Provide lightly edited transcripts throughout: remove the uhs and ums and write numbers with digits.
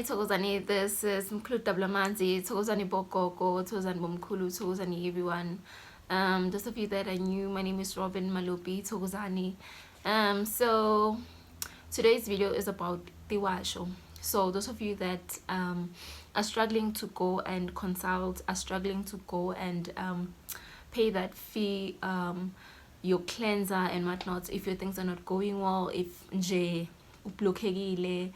Thokozani, this is Mkhulu Dablamanzi, Thokozani Bokoko, Thokozani Bomkhulu, Thokozani everyone. Those of you that are new, my name is Robin Malopi, Thokozani. So today's video is about Tiwasho. So those of you that are struggling to go and consult, are struggling to go and pay that fee, your cleanser and whatnot, if your things are not going well, if nje ublockegile,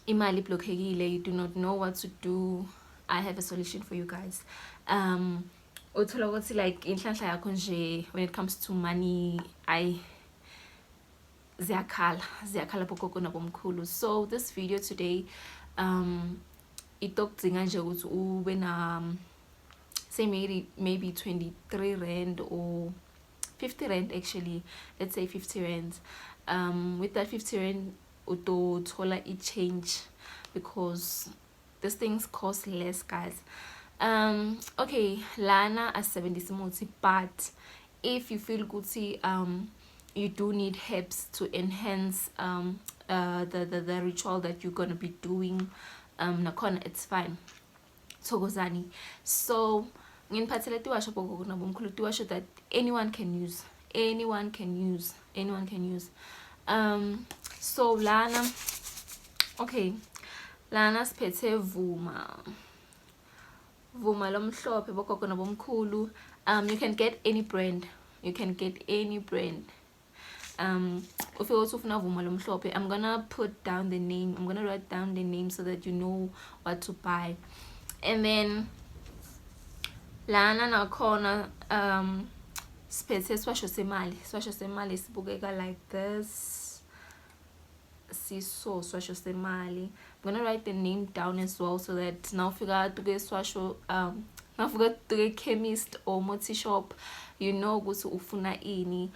imali blockegile, you do not know what to do, I have a solution for you guys. Uthola ukuthi like inhlanhla yakho nje when it comes to money, ziyakhala bogogo nabomkhulu. So this video today itokudinga nje ukuthi ube na say maybe 23 rand or 50 rand actually, let's say 50 rand. With that 50 rand utothola i-change because these things cost less, guys. Okay, lana asebenzisa umuthi, but if you feel good, you do need herbs to enhance the ritual that you're gonna be doing, nakhona it's fine, thokozani. So nginiphathele Tiwasho bogogo nabomkhulu, Tiwasho that anyone can use. So lana, okay, lana siphethe vuma lomhlophe bogogo nabomkhulu. You can get any brand, if you also ufuna vuma lomhlophe, I'm gonna write down the name so that you know what to buy. And then lana nakhona siphethe swasho semali sibukeka like this. Swasho semali. I'm gonna write the name down as well so that now figure to get swasho, now figure to get chemist or multi shop, you know ukuthi ufuna ini.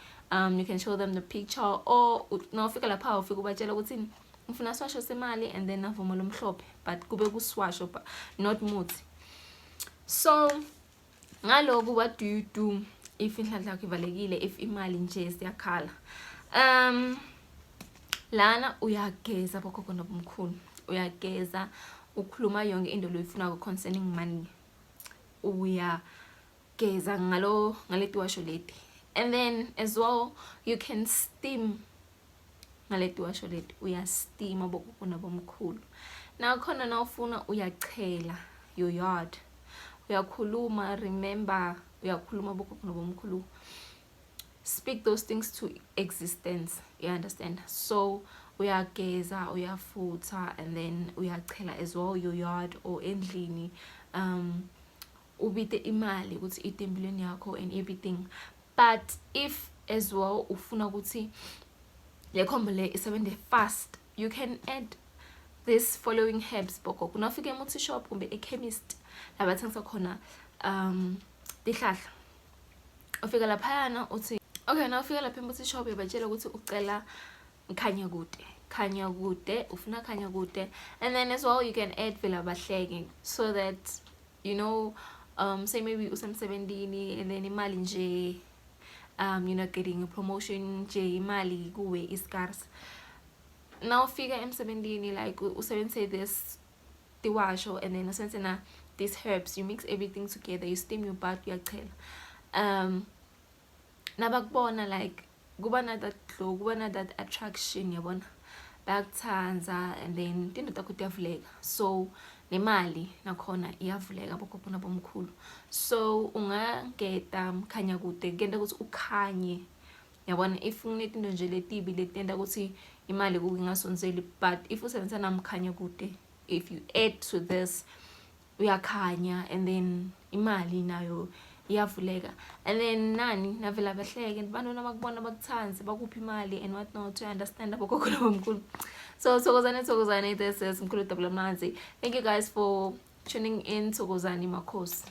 You can show them the picture, or now figure lapha ufika ubatshela ukuthi ufuna swasho semali and then navuma lomhlophe, but kube kuswasho but not muthi. So ngaloku, what do you do if inhlanhla yakho ivalekile, if imali nje siyakhala? Lana uyageza bogogo nabomkhulu, uyageza, ukhuluma yonke into loyifunako concerning money, uyageza ngale Tiwasho leti. And then as well you can steam ngale Tiwasho leti, uyasteama bogogo nabomkhulu. Nakhona nawufuna uyachela your yard, uyakhuluma, remember uyakhuluma bogogo nabomkhulu, speak those things to existence, you understand? So uyageza, uyafutha, and then uyachela as well your yard or endlini, ubite imali ukuthi itembeleni yakho and everything. But if as well ufuna ukuthi le combo le isebenze fast, you can add this following herbs bogogo. Unafika emuthi shop kumbe e-chemist labathengisa khona tihlahla, ufika laphayana uthi okay, now ufika lapha emuthi shop yabatshela ukuthi ucela khanya kude, ufuna khanya kude. And then as well you can add vela bahleke, so that you know, say maybe usemsebentini and then imali nje, you're not getting a promotion nje, imali kuwe is scarce. Now figure emsebentini like usebenzise this Tiwasho and then usebenzise na these herbs, you mix everything together, you steam your butt, uyachela. Nabakubona like kuba na that glow, kuba na that attraction, yabona, bayakuthanza, and then tinto takho tiyavuleka. So nemali nakhona iyavuleka bogogo nabomkhulu. So ungangeta khanya kude, kuyenta ukuthi ukhanye, yabona, if unetinto nje letibi letenta ukuthi imali kuwe ingasonzeli. But if usebenzisa namkhanya kude, if you add to this, uyakhanya, and then imali nayo iyavuleka. And then nani navela bahleke abantu nabakubona bakuthanze bakuphi imali and what not, to understand abogogo nabomkhulu. So thokozani, this is Mkhulu Dablamanzi. Thank you guys for tuning in. Thokozani, makhosi.